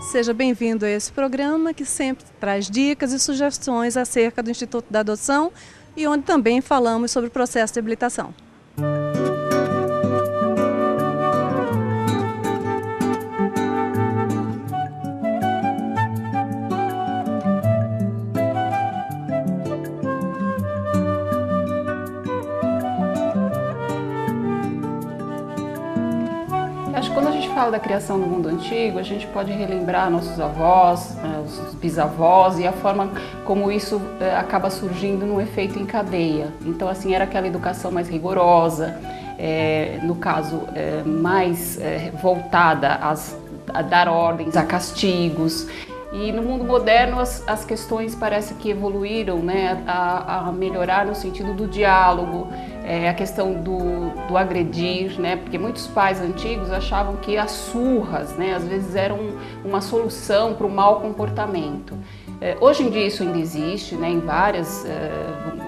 Seja bem-vindo a esse programa que sempre traz dicas e sugestões acerca do Instituto da Adoção e onde também falamos sobre o processo de habilitação. Acho que quando a gente fala da criação no mundo antigo, a gente pode relembrar nossos avós, os bisavós e a forma como isso acaba surgindo num efeito em cadeia. Então, assim, era aquela educação mais rigorosa, no caso, mais voltada a dar ordens, a castigos. E no mundo moderno as questões parece que evoluíram, né, a melhorar no sentido do diálogo, a questão do agredir, né, porque muitos pais antigos achavam que as surras, né, às vezes eram uma solução para o mau comportamento. Hoje em dia isso ainda existe, né, em várias,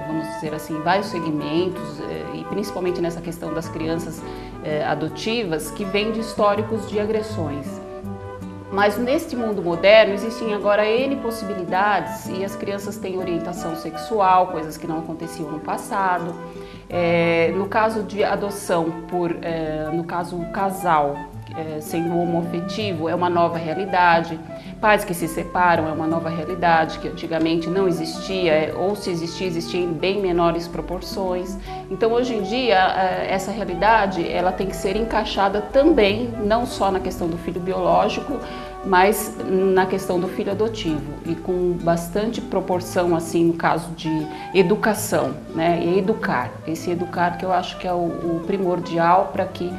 vamos dizer assim, em vários segmentos, e principalmente nessa questão das crianças adotivas, que vem de históricos de agressões. Mas neste mundo moderno existem agora N possibilidades e as crianças têm orientação sexual, coisas que não aconteciam no passado. No caso de adoção, no caso o casal sendo homoafetivo, é uma nova realidade. Pais que se separam é uma nova realidade que antigamente não existia, ou se existia, existia em bem menores proporções. Então hoje em dia essa realidade ela tem que ser encaixada também, não só na questão do filho biológico, mas na questão do filho adotivo e com bastante proporção, assim, no caso de educação, né? E educar, esse educar que eu acho que é o primordial para que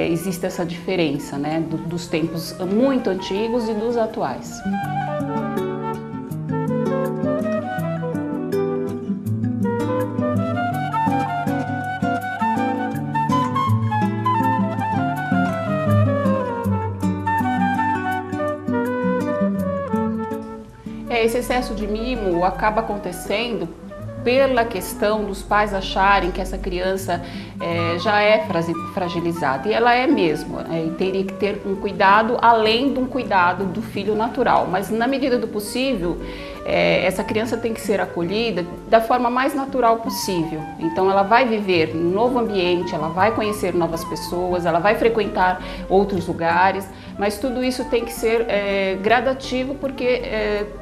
exista essa diferença, né? Dos tempos muito antigos e dos atuais. Esse excesso de mimo acaba acontecendo pela questão dos pais acharem que essa criança já é fragilizada, e ela é mesmo, e teria que ter um cuidado além de um cuidado do filho natural, mas na medida do possível, essa criança tem que ser acolhida da forma mais natural possível. Então ela vai viver em um novo ambiente, ela vai conhecer novas pessoas, ela vai frequentar outros lugares, mas tudo isso tem que ser gradativo, porque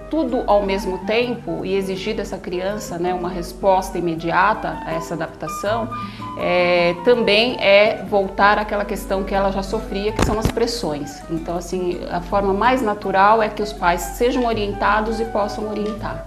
tudo ao mesmo tempo e exigir dessa criança, né, uma resposta imediata a essa adaptação, também é voltar àquela questão que ela já sofria, que são as pressões. Então, assim, a forma mais natural é que os pais sejam orientados e possam orientar.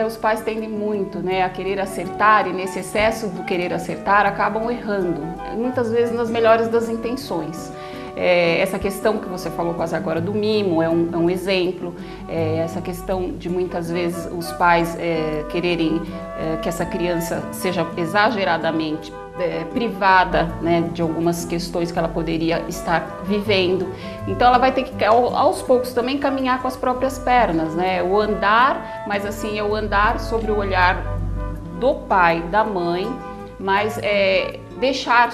Os pais tendem muito, né, a querer acertar, e nesse excesso do querer acertar acabam errando, muitas vezes nas melhores das intenções. Essa questão que você falou quase agora do mimo é um exemplo, essa questão de muitas vezes os pais quererem que essa criança seja exageradamente privada, né, de algumas questões que ela poderia estar vivendo. Então ela vai ter que aos poucos também caminhar com as próprias pernas, né? O andar, mas assim, é o andar sobre o olhar do pai, da mãe, mas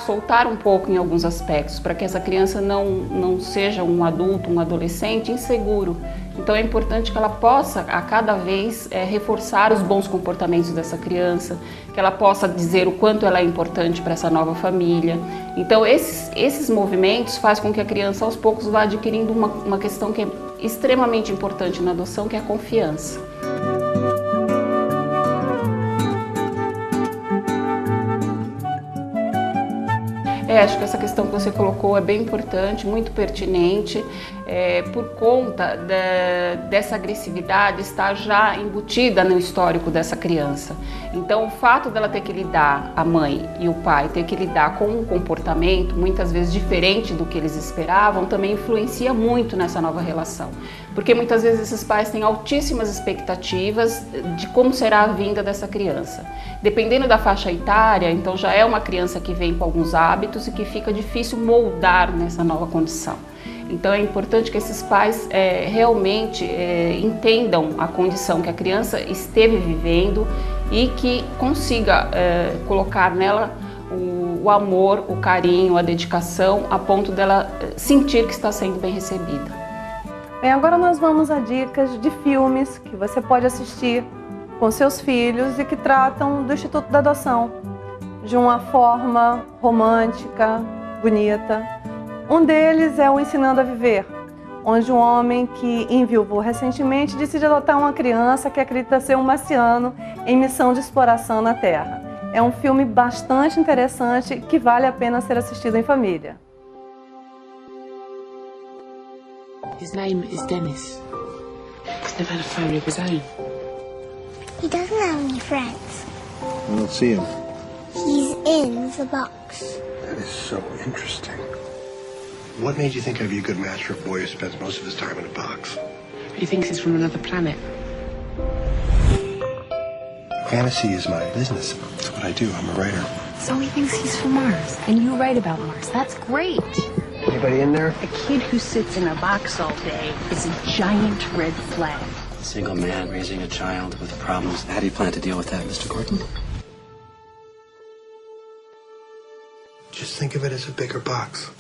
soltar um pouco em alguns aspectos, para que essa criança não seja um adulto, um adolescente inseguro. Então é importante que ela possa, a cada vez, reforçar os bons comportamentos dessa criança, que ela possa dizer o quanto ela é importante para essa nova família. Então esses movimentos fazem com que a criança aos poucos vá adquirindo uma questão que é extremamente importante na adoção, que é a confiança. Acho que essa questão que você colocou é bem importante, muito pertinente, por conta dessa agressividade estar já embutida no histórico dessa criança. Então, o fato dela ter que lidar, a mãe e o pai, ter que lidar com um comportamento muitas vezes diferente do que eles esperavam, também influencia muito nessa nova relação. Porque muitas vezes esses pais têm altíssimas expectativas de como será a vinda dessa criança. Dependendo da faixa etária, então já é uma criança que vem com alguns hábitos e que fica difícil moldar nessa nova condição. Então é importante que esses pais realmente entendam a condição que a criança esteve vivendo e que consiga colocar nela o amor, o carinho, a dedicação, a ponto dela sentir que está sendo bem recebida. Bem, agora nós vamos a dicas de filmes que você pode assistir com seus filhos e que tratam do Instituto da Adoção de uma forma romântica, bonita. Um deles é o Ensinando a Viver, onde um homem que enviuvou recentemente decide adotar uma criança que acredita ser um marciano em missão de exploração na Terra. É um filme bastante interessante que vale a pena ser assistido em família. His name is Dennis. He's never had a family of his own. He doesn't have any friends. I don't see him. He's in the box. That is so interesting. What made you think I'd be a good match for a boy who spends most of his time in a box? He thinks he's from another planet. Fantasy is my business. That's what I do. I'm a writer. So he thinks he's from Mars, and you write about Mars. That's great. Anybody in there? A kid who sits in a box all day is a giant red flag. A single man raising a child with problems. How do you plan to deal with that, Mr. Gordon? Just think of it as a bigger box.